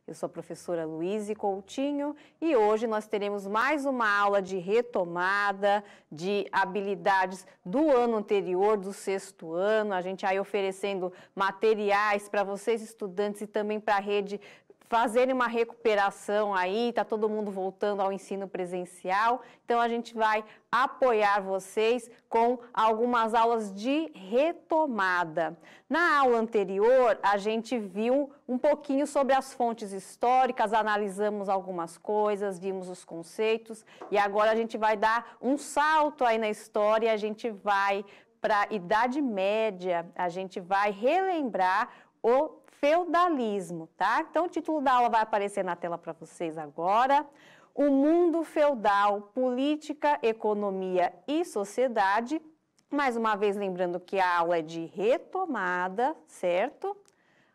Eu sou a professora Luíse Coutinho e hoje nós teremos mais uma aula de retomada de habilidades do ano anterior, do sexto ano. A gente aí oferecendo materiais para vocês estudantes e também para a rede fazerem uma recuperação aí, tá todo mundo voltando ao ensino presencial, então a gente vai apoiar vocês com algumas aulas de retomada. Na aula anterior, a gente viu um pouquinho sobre as fontes históricas, analisamos algumas coisas, vimos os conceitos, e agora a gente vai dar um salto aí na história, a gente vai para a Idade Média, a gente vai relembrar o feudalismo, tá? Então, o título da aula vai aparecer na tela para vocês agora. O mundo feudal, política, economia e sociedade. Mais uma vez, lembrando que a aula é de retomada, certo?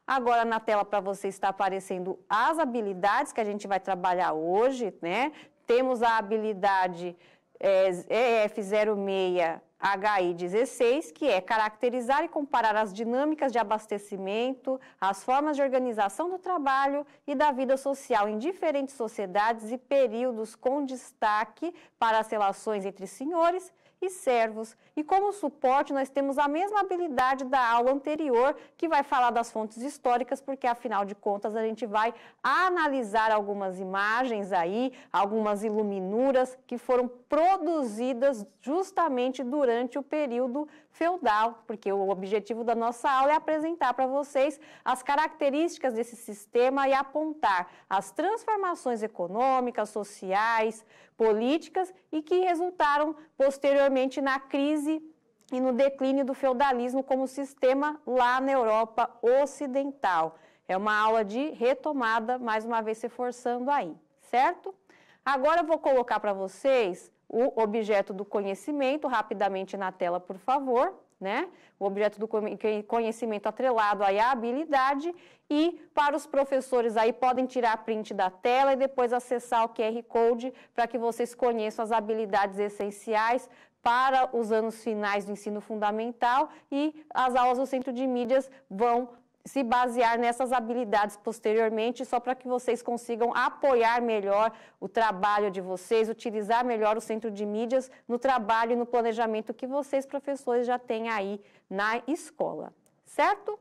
Agora, na tela para vocês está aparecendo as habilidades que a gente vai trabalhar hoje, né? Temos a habilidade EF06, HI16, que é caracterizar e comparar as dinâmicas de abastecimento, as formas de organização do trabalho e da vida social em diferentes sociedades e períodos, com destaque para as relações entre senhores e servos. E como suporte, nós temos a mesma habilidade da aula anterior, que vai falar das fontes históricas, porque afinal de contas a gente vai analisar algumas imagens aí, algumas iluminuras que foram produzidas justamente durante o período feudal, porque o objetivo da nossa aula é apresentar para vocês as características desse sistema e apontar as transformações econômicas, sociais, políticas e que resultaram posteriormente na crise e no declínio do feudalismo como sistema lá na Europa Ocidental. É uma aula de retomada, mais uma vez se forçando aí, certo? Agora eu vou colocar para vocês o objeto do conhecimento, rapidamente na tela, por favor, né? O objeto do conhecimento atrelado aí à habilidade e para os professores aí podem tirar print da tela e depois acessar o QR Code para que vocês conheçam as habilidades essenciais para os anos finais do ensino fundamental e as aulas do Centro de Mídias vão se basear nessas habilidades posteriormente, só para que vocês consigam apoiar melhor o trabalho de vocês, utilizar melhor o Centro de Mídias no trabalho e no planejamento que vocês, professores, já têm aí na escola, certo?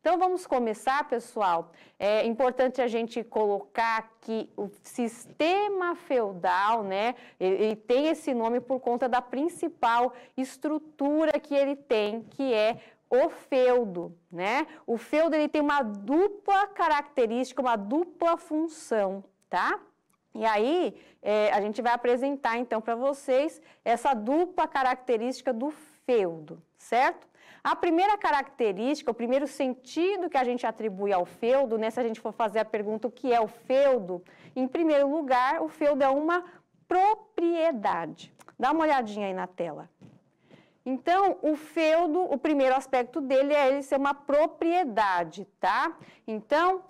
Então, vamos começar, pessoal. É importante a gente colocar que o sistema feudal, né, ele tem esse nome por conta da principal estrutura que ele tem, que é o feudo, né? O feudo, ele tem uma dupla característica, uma dupla função, tá? E aí, a gente vai apresentar, então, para vocês essa dupla característica do feudo, certo? A primeira característica, o primeiro sentido que a gente atribui ao feudo, né, se a gente for fazer a pergunta o que é o feudo, em primeiro lugar, o feudo é uma propriedade. Dá uma olhadinha aí na tela. Então, o feudo, o primeiro aspecto dele é ele ser uma propriedade, tá? Então,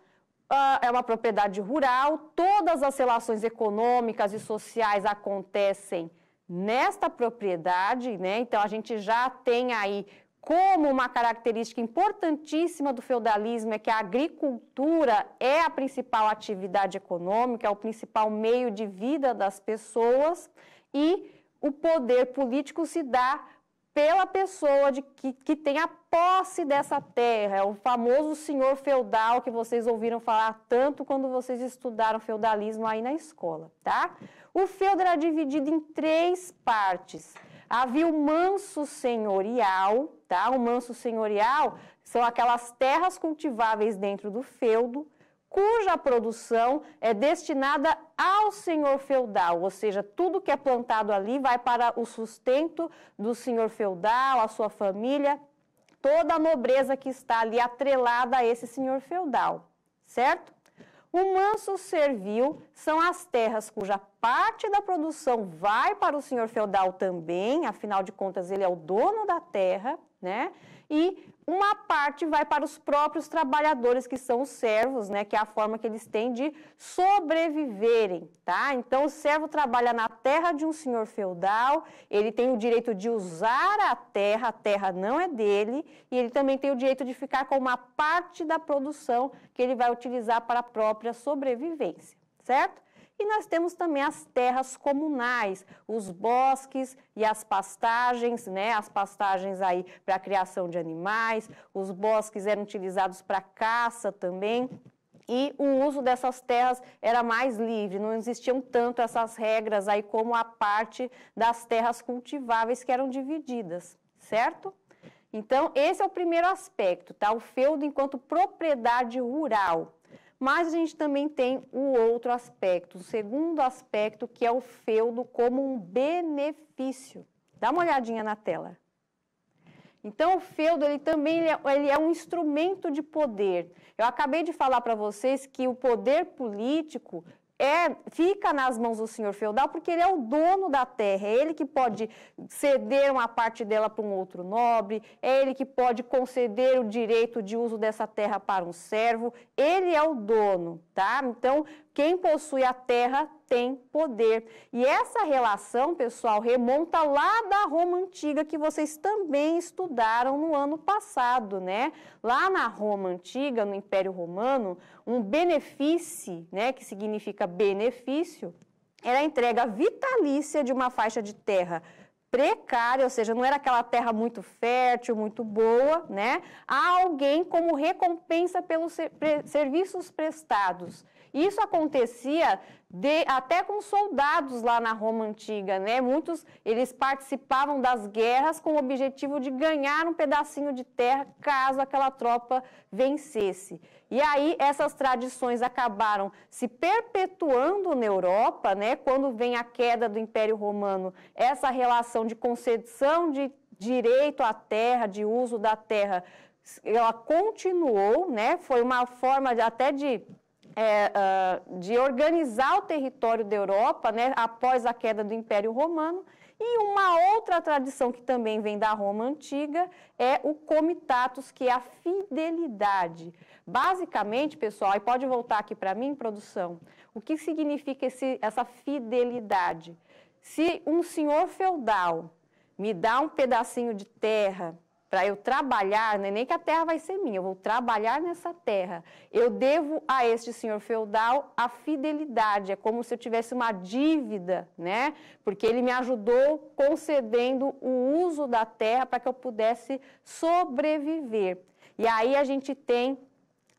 é uma propriedade rural, todas as relações econômicas e sociais acontecem nesta propriedade, né? Então, a gente já tem aí como uma característica importantíssima do feudalismo é que a agricultura é a principal atividade econômica, é o principal meio de vida das pessoas e o poder político se dá pela pessoa que tem a posse dessa terra, é o famoso senhor feudal que vocês ouviram falar tanto quando vocês estudaram feudalismo aí na escola, tá? O feudo era dividido em 3 partes. Havia o manso senhorial, tá? O manso senhorial são aquelas terras cultiváveis dentro do feudo, cuja produção é destinada ao senhor feudal, ou seja, tudo que é plantado ali vai para o sustento do senhor feudal, a sua família, toda a nobreza que está ali atrelada a esse senhor feudal, certo? O manso servil são as terras cuja parte da produção vai para o senhor feudal também, afinal de contas ele é o dono da terra, né? E uma parte vai para os próprios trabalhadores, que são os servos, né? Que é a forma que eles têm de sobreviverem, tá? Então, o servo trabalha na terra de um senhor feudal, ele tem o direito de usar a terra não é dele, e ele também tem o direito de ficar com uma parte da produção que ele vai utilizar para a própria sobrevivência, certo? E nós temos também as terras comunais, os bosques e as pastagens, né? As pastagens aí para a criação de animais, os bosques eram utilizados para caça também. E o uso dessas terras era mais livre, não existiam tanto essas regras aí como a parte das terras cultiváveis que eram divididas, certo? Então, esse é o primeiro aspecto, tá? O feudo enquanto propriedade rural. Mas a gente também tem o outro aspecto, o segundo aspecto, que é o feudo como um benefício. Dá uma olhadinha na tela. Então, o feudo, ele também ele é um instrumento de poder. Eu acabei de falar para vocês que o poder político fica nas mãos do senhor feudal porque ele é o dono da terra, é ele que pode ceder uma parte dela para um outro nobre, é ele que pode conceder o direito de uso dessa terra para um servo, ele é o dono, tá? Então, quem possui a terra tem poder. E essa relação, pessoal, remonta lá da Roma Antiga, que vocês também estudaram no ano passado, né? Lá na Roma Antiga, no Império Romano, um benefício, né, que significa benefício, era a entrega vitalícia de uma faixa de terra precária, ou seja, não era aquela terra muito fértil, muito boa, né? A alguém como recompensa pelos serviços prestados. Isso acontecia até com soldados lá na Roma Antiga, né? Muitos, eles participavam das guerras com o objetivo de ganhar um pedacinho de terra caso aquela tropa vencesse. E aí essas tradições acabaram se perpetuando na Europa, né? Quando vem a queda do Império Romano, essa relação de concessão de direito à terra, de uso da terra, ela continuou, né? Foi uma forma até de organizar o território da Europa, né, após a queda do Império Romano. E uma outra tradição que também vem da Roma Antiga é o comitatus, que é a fidelidade. Basicamente, pessoal, e pode voltar aqui para mim, produção, o que significa essa fidelidade? Se um senhor feudal me dá um pedacinho de terra para eu trabalhar, nem que a terra vai ser minha, eu vou trabalhar nessa terra. Eu devo a este senhor feudal a fidelidade, é como se eu tivesse uma dívida, né? Porque ele me ajudou concedendo o uso da terra para que eu pudesse sobreviver. E aí a gente tem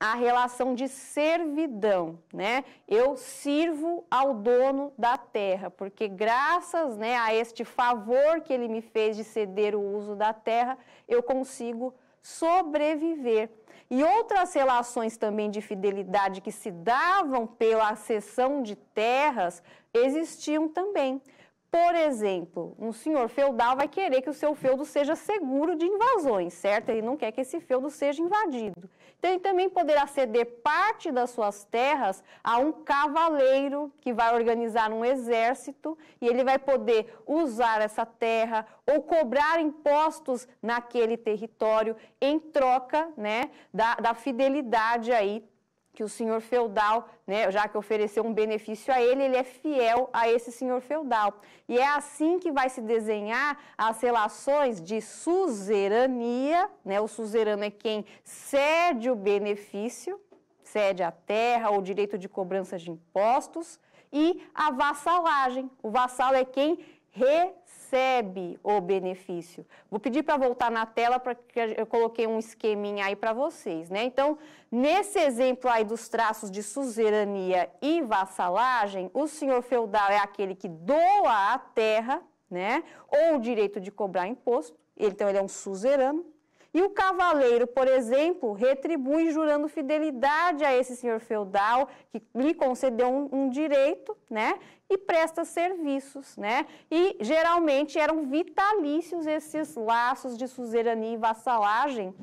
a relação de servidão, né? Eu sirvo ao dono da terra, porque graças, né, a este favor que ele me fez de ceder o uso da terra, eu consigo sobreviver. E outras relações também de fidelidade que se davam pela cessão de terras existiam também. Por exemplo, um senhor feudal vai querer que o seu feudo seja seguro de invasões, certo? Ele não quer que esse feudo seja invadido. Então, ele também poderá ceder parte das suas terras a um cavaleiro que vai organizar um exército e ele vai poder usar essa terra ou cobrar impostos naquele território em troca, né, da fidelidade aí que o senhor feudal, né, já que ofereceu um benefício a ele, ele é fiel a esse senhor feudal. E é assim que vai se desenhar as relações de suzerania, né? O suzerano é quem cede o benefício, cede a terra ou o direito de cobrança de impostos, e a vassalagem. O vassalo é quem recebe o benefício. Vou pedir para voltar na tela, porque eu coloquei um esqueminha aí para vocês, né? Então, nesse exemplo aí dos traços de suzerania e vassalagem, o senhor feudal é aquele que doa a terra, né? Ou o direito de cobrar imposto, então ele é um suzerano. E o cavaleiro, por exemplo, retribui jurando fidelidade a esse senhor feudal que lhe concedeu um direito, né? E presta serviços, né? E geralmente eram vitalícios esses laços de suzerania e vassalagem,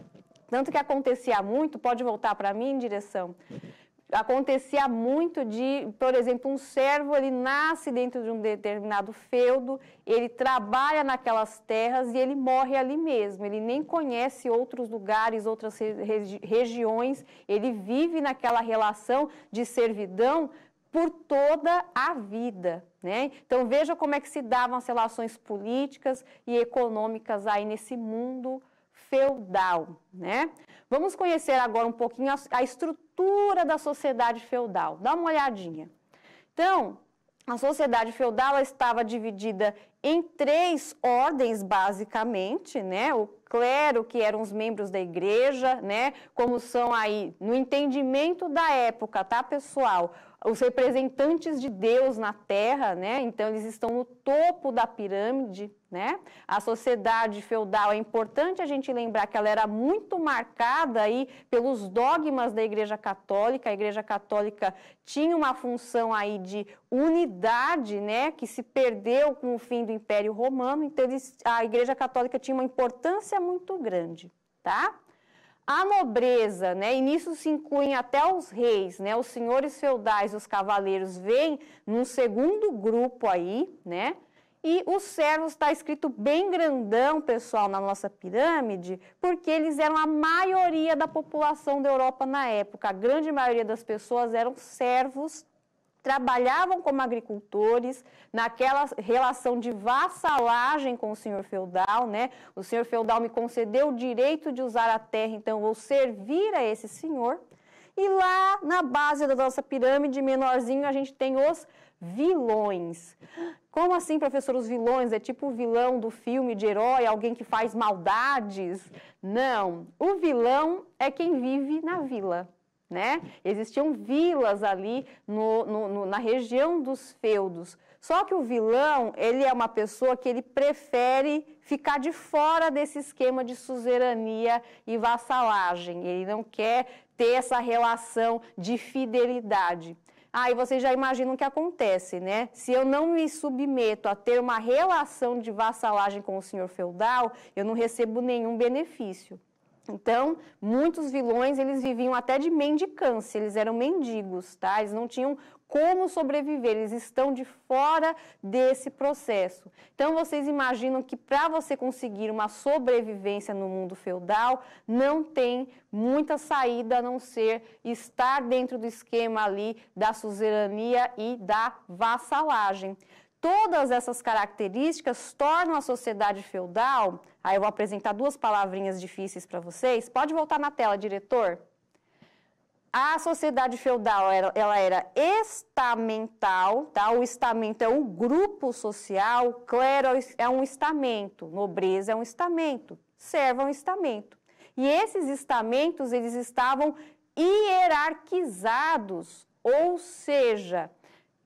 tanto que acontecia muito, pode voltar para mim, direção, Acontecia muito de, por exemplo, um servo, ele nasce dentro de um determinado feudo, ele trabalha naquelas terras e ele morre ali mesmo. Ele nem conhece outros lugares, outras regiões, ele vive naquela relação de servidão por toda a vida, né? Então, veja como é que se davam as relações políticas e econômicas aí nesse mundo feudal, né? Vamos conhecer agora um pouquinho a estrutura da sociedade feudal. Dá uma olhadinha. Então, a sociedade feudal ela estava dividida em 3 ordens, basicamente, né? O clero, que eram os membros da igreja, né? Como são aí, no entendimento da época, tá, pessoal? Os representantes de Deus na Terra, né? Então, eles estão no topo da pirâmide, né? A sociedade feudal, é importante a gente lembrar que ela era muito marcada aí pelos dogmas da Igreja Católica. A Igreja Católica tinha uma função aí de unidade, né? Que se perdeu com o fim do Império Romano. Então, a Igreja Católica tinha uma importância muito grande, tá? A nobreza, né, e nisso se incluem até os reis, né, os senhores feudais, os cavaleiros, vêm num segundo grupo aí, né, e os servos está escrito bem grandão, pessoal, na nossa pirâmide, porque eles eram a maioria da população da Europa na época. A grande maioria das pessoas eram servos, trabalhavam como agricultores, naquela relação de vassalagem com o senhor feudal, né? O senhor feudal me concedeu o direito de usar a terra, então eu vou servir a esse senhor. E lá na base da nossa pirâmide, menorzinho, a gente tem os vilões. Como assim, professor, os vilões? É tipo o vilão do filme de herói, alguém que faz maldades? Não, o vilão é quem vive na vila. Né? Existiam vilas ali na região dos feudos. Só que o vilão, ele é uma pessoa que ele prefere ficar de fora desse esquema de suzerania e vassalagem. Ele não quer ter essa relação de fidelidade. E vocês já imaginam o que acontece, né? Se eu não me submeto a ter uma relação de vassalagem com o senhor feudal, eu não recebo nenhum benefício. Então, muitos vilões, eles viviam até de mendicância, eles eram mendigos, tá? Eles não tinham como sobreviver, eles estão de fora desse processo. Então, vocês imaginam que para você conseguir uma sobrevivência no mundo feudal, não tem muita saída a não ser estar dentro do esquema ali da suzerania e da vassalagem. Todas essas características tornam a sociedade feudal. Aí eu vou apresentar 2 palavrinhas difíceis para vocês. Pode voltar na tela, diretor. A sociedade feudal ela era estamental, tá? O estamento é um grupo social, clero é um estamento, nobreza é um estamento, servo é um estamento. E esses estamentos, eles estavam hierarquizados, ou seja,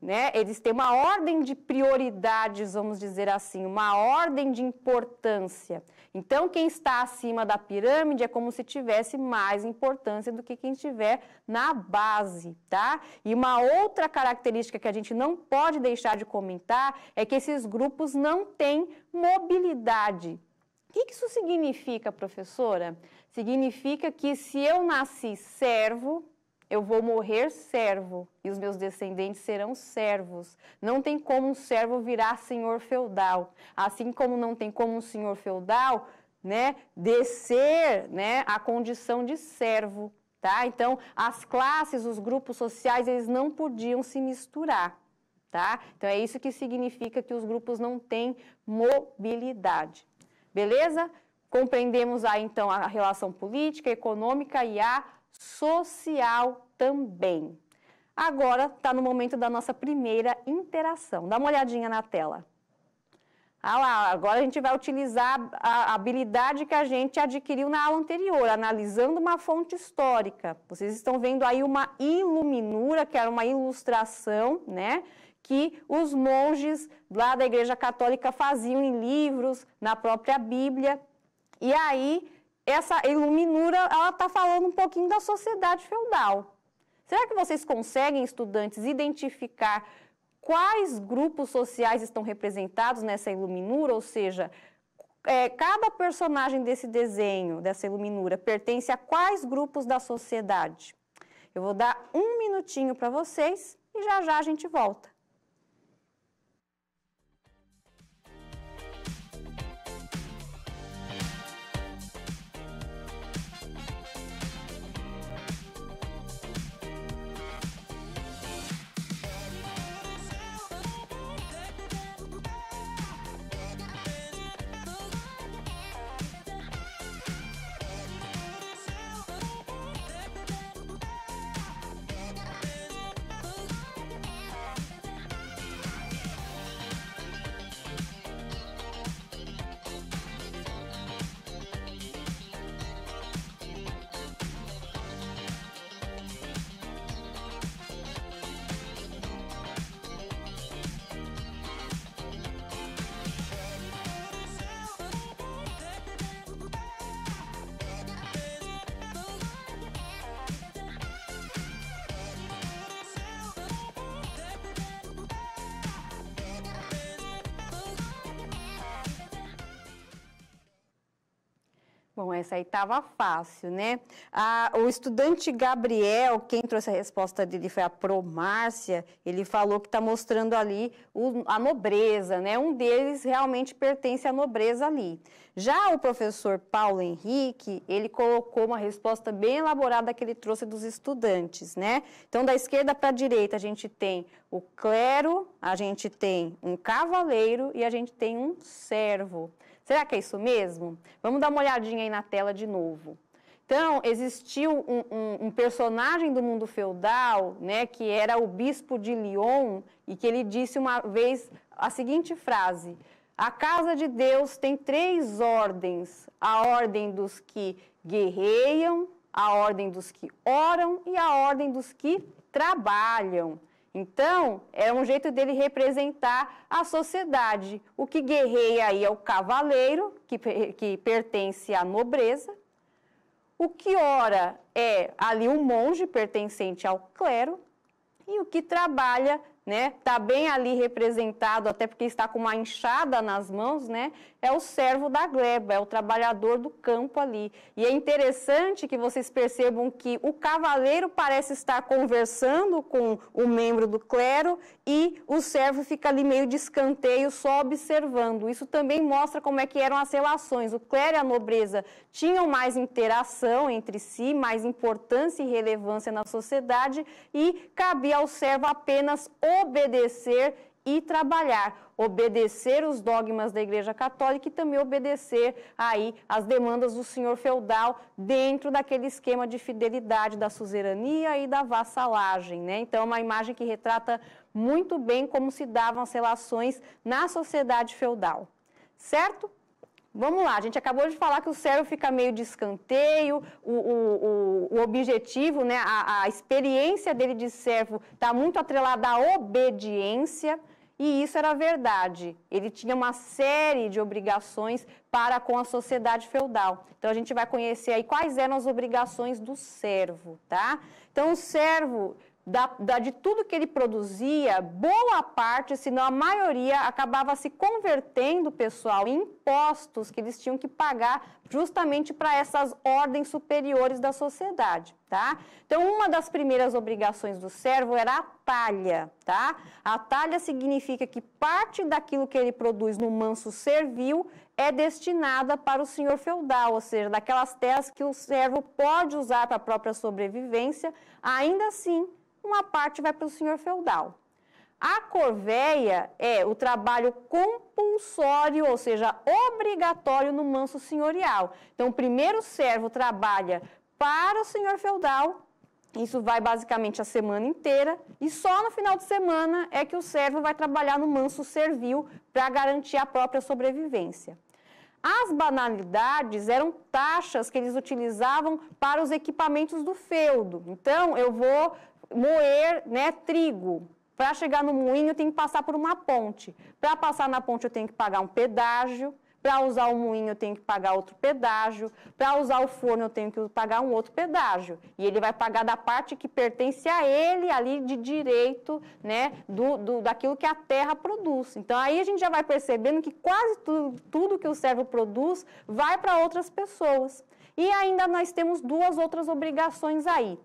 né? Eles têm uma ordem de prioridades, vamos dizer assim, uma ordem de importância. Então, quem está acima da pirâmide é como se tivesse mais importância do que quem estiver na base, tá? E uma outra característica que a gente não pode deixar de comentar é que esses grupos não têm mobilidade. O que isso significa, professora? Significa que se eu nasci servo, eu vou morrer servo e os meus descendentes serão servos. Não tem como um servo virar senhor feudal. Assim como não tem como um senhor feudal, né, descer, né, a condição de servo. Tá? Então, as classes, os grupos sociais, eles não podiam se misturar. Tá? Então, é isso que significa que os grupos não têm mobilidade. Beleza? Compreendemos aí, então, a relação política, econômica e a social também. Agora está no momento da nossa primeira interação. Dá uma olhadinha na tela. Lá, agora a gente vai utilizar a habilidade que a gente adquiriu na aula anterior, analisando uma fonte histórica. Vocês estão vendo aí uma iluminura, que era uma ilustração, né, que os monges lá da Igreja Católica faziam em livros, na própria Bíblia. E aí, essa iluminura, ela está falando um pouquinho da sociedade feudal. Será que vocês conseguem, estudantes, identificar quais grupos sociais estão representados nessa iluminura? Ou seja, cada personagem desse desenho, dessa iluminura, pertence a quais grupos da sociedade? Eu vou dar um minutinho para vocês e já já a gente volta. Bom, essa aí estava fácil, né? O estudante Gabriel, quem trouxe a resposta dele foi a Pro Márcia, ele falou que está mostrando ali a nobreza, né? Um deles realmente pertence à nobreza ali. Já o professor Paulo Henrique, ele colocou uma resposta bem elaborada que ele trouxe dos estudantes, né? Então, da esquerda para a direita, a gente tem o clero, a gente tem um cavaleiro e a gente tem um servo. Será que é isso mesmo? Vamos dar uma olhadinha aí na tela de novo. Então, existiu um personagem do mundo feudal, né, que era o bispo de Lyon, e que ele disse uma vez a seguinte frase: a casa de Deus tem 3 ordens, a ordem dos que guerreiam, a ordem dos que oram e a ordem dos que trabalham. Então, é um jeito dele representar a sociedade. O que guerreia aí é o cavaleiro, que pertence à nobreza. O que ora é ali um monge, pertencente ao clero. E o que trabalha, né, está bem ali representado, até porque está com uma enxada nas mãos, né, é o servo da gleba, é o trabalhador do campo ali. E é interessante que vocês percebam que o cavaleiro parece estar conversando com o membro do clero e o servo fica ali meio de escanteio, só observando. Isso também mostra como é que eram as relações. O clero e a nobreza tinham mais interação entre si, mais importância e relevância na sociedade, e cabia ao servo apenas obedecer e trabalhar, obedecer os dogmas da Igreja Católica e também obedecer aí as demandas do senhor feudal dentro daquele esquema de fidelidade da suzerania e da vassalagem, né? Então, é uma imagem que retrata muito bem como se davam as relações na sociedade feudal, certo? Vamos lá, a gente acabou de falar que o servo fica meio de escanteio, o objetivo, né, a experiência dele de servo está muito atrelada à obediência, e isso era verdade. Ele tinha uma série de obrigações para com a sociedade feudal. Então, a gente vai conhecer aí quais eram as obrigações do servo, tá? Então, o servo, de tudo que ele produzia, boa parte, se não a maioria, acabava se convertendo, pessoal, em impostos que eles tinham que pagar justamente para essas ordens superiores da sociedade, tá? Então, uma das primeiras obrigações do servo era a talha, tá? A talha significa que parte daquilo que ele produz no manso servil é destinada para o senhor feudal, ou seja, daquelas terras que o servo pode usar para a própria sobrevivência, ainda assim, uma parte vai para o senhor feudal. A corveia é o trabalho compulsório, ou seja, obrigatório no manso senhorial. Então, o primeiro servo trabalha para o senhor feudal, isso vai basicamente a semana inteira, e só no final de semana é que o servo vai trabalhar no manso servil para garantir a própria sobrevivência. As banalidades eram taxas que eles utilizavam para os equipamentos do feudo. Então, eu vou moer, né, trigo. Para chegar no moinho, eu tenho que passar por uma ponte. Para passar na ponte, eu tenho que pagar um pedágio. Para usar o moinho, eu tenho que pagar outro pedágio. Para usar o forno, eu tenho que pagar um outro pedágio. E ele vai pagar da parte que pertence a ele, ali de direito, né, daquilo que a terra produz. Então, aí a gente já vai percebendo que quase tudo que o servo produz vai para outras pessoas. E ainda nós temos 2 outras obrigações aí.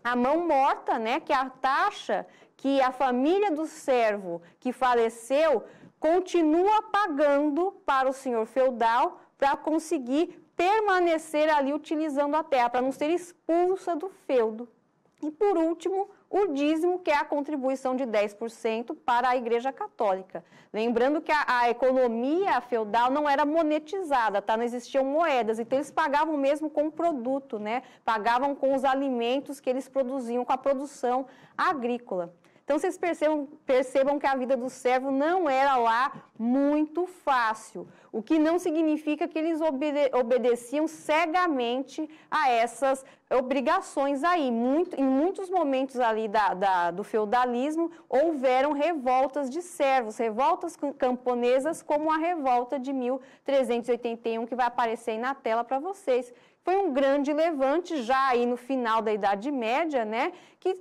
a mão morta, né, que é a taxa que a família do servo que faleceu continua pagando para o senhor feudal para conseguir permanecer ali utilizando a terra, para não ser expulsa do feudo. E, por último, o dízimo, que é a contribuição de 10% para a Igreja Católica. Lembrando que a economia feudal não era monetizada, tá? Não existiam moedas, então eles pagavam mesmo com o produto, né? Pagavam com os alimentos que eles produziam, com a produção agrícola. Então, vocês percebam que a vida do servo não era lá muito fácil, o que não significa que eles obedeciam cegamente a essas obrigações aí. Em muitos momentos ali do feudalismo, houveram revoltas de servos, revoltas camponesas, como a revolta de 1381, que vai aparecer aí na tela para vocês. Foi um grande levante já aí no final da Idade Média, né, que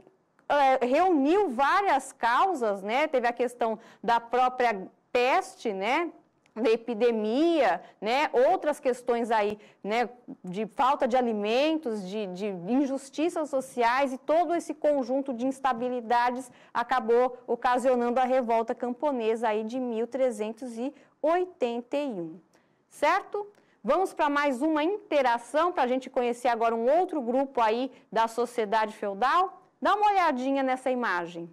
reuniu várias causas, né? Teve a questão da própria peste, né? Da epidemia, né? Outras questões aí, né? De falta de alimentos, de injustiças sociais, e todo esse conjunto de instabilidades acabou ocasionando a revolta camponesa aí de 1381, certo? Vamos para mais uma interação, para a gente conhecer agora um outro grupo aí da sociedade feudal. Dá uma olhadinha nessa imagem.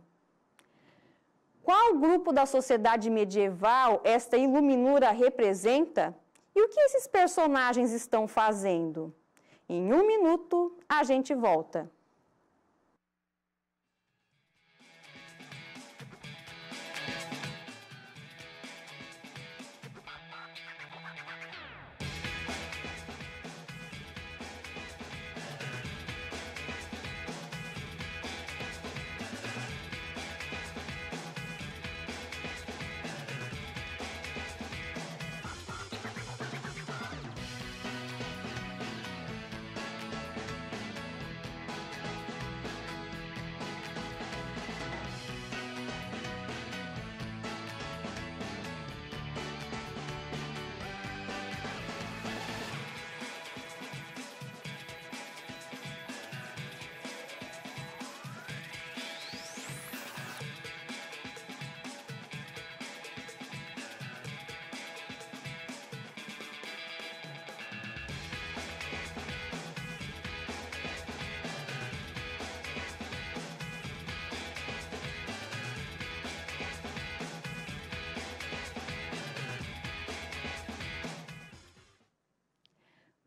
Qual grupo da sociedade medieval esta iluminura representa? E o que esses personagens estão fazendo? Em 1 minuto, a gente volta.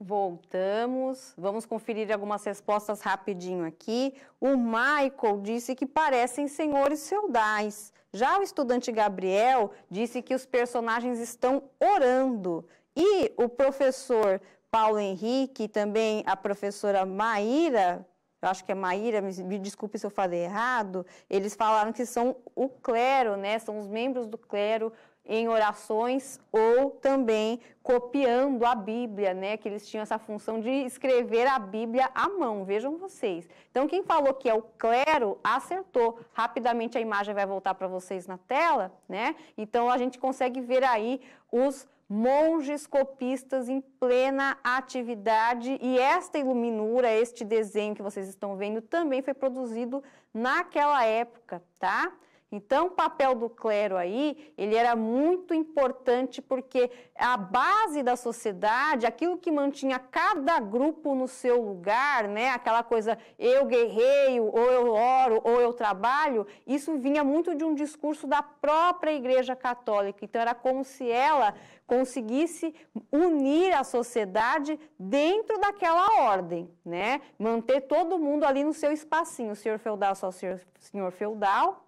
Voltamos, vamos conferir algumas respostas rapidinho aqui. O Michael disse que parecem senhores feudais. Já o estudante Gabriel disse que os personagens estão orando. E o professor Paulo Henrique, também a professora Maíra, eu acho que é Maíra, me desculpe se eu falei errado, eles falaram que são o clero, né? São os membros do clero em orações, ou também copiando a Bíblia, né? Que eles tinham essa função de escrever a Bíblia à mão, vejam vocês. Então, quem falou que é o clero, acertou. Rapidamente a imagem vai voltar para vocês na tela, né? Então, a gente consegue ver aí os monges copistas em plena atividade, e esta iluminura, este desenho que vocês estão vendo, também foi produzido naquela época, tá? Então, o papel do clero aí, ele era muito importante, porque a base da sociedade, aquilo que mantinha cada grupo no seu lugar, né? Aquela coisa, eu guerreio, ou eu oro, ou eu trabalho, isso vinha muito de um discurso da própria Igreja Católica. Então, era como se ela conseguisse unir a sociedade dentro daquela ordem, né? Manter todo mundo ali no seu espacinho, o senhor feudal só o senhor feudal,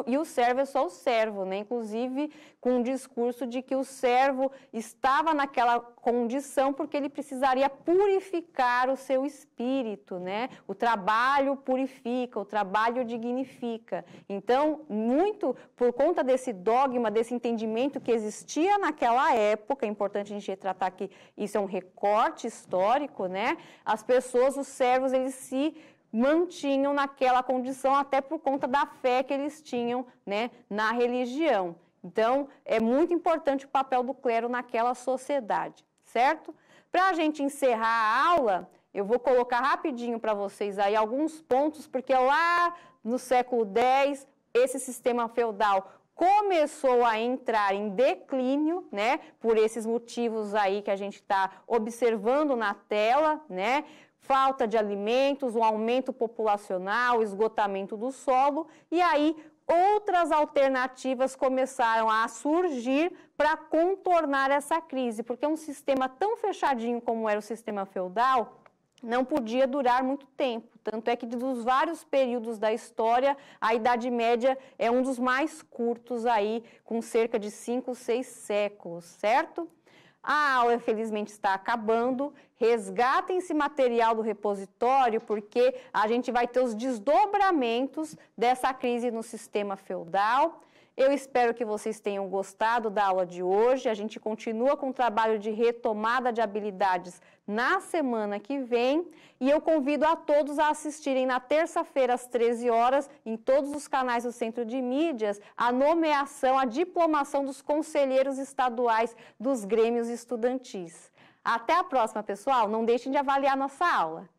e o servo é só o servo, né? Inclusive com o discurso de que o servo estava naquela condição porque ele precisaria purificar o seu espírito, né? O trabalho purifica, o trabalho dignifica. Então, muito por conta desse dogma, desse entendimento que existia naquela época, é importante a gente retratar que isso é um recorte histórico, né? As pessoas, os servos, eles se mantinham naquela condição até por conta da fé que eles tinham, né, na religião. Então, é muito importante o papel do clero naquela sociedade, certo? Para a gente encerrar a aula, Eu vou colocar rapidinho para vocês aí alguns pontos, porque lá no século X, esse sistema feudal começou a entrar em declínio, né, por esses motivos aí que a gente está observando na tela, né, falta de alimentos, um aumento populacional, esgotamento do solo, e aí outras alternativas começaram a surgir para contornar essa crise, porque um sistema tão fechadinho como era o sistema feudal não podia durar muito tempo. Tanto é que dos vários períodos da história, a Idade Média é um dos mais curtos aí, com cerca de 5, 6 séculos, certo? A aula, infelizmente, está acabando. Resgatem esse material do repositório, porque a gente vai ter os desdobramentos dessa crise no sistema feudal. Eu espero que vocês tenham gostado da aula de hoje. A gente continua com o trabalho de retomada de habilidades na semana que vem. E eu convido a todos a assistirem na terça-feira, às 13 horas, em todos os canais do Centro de Mídias, a nomeação, a diplomação dos conselheiros estaduais dos grêmios estudantis. Até a próxima, pessoal. Não deixem de avaliar nossa aula.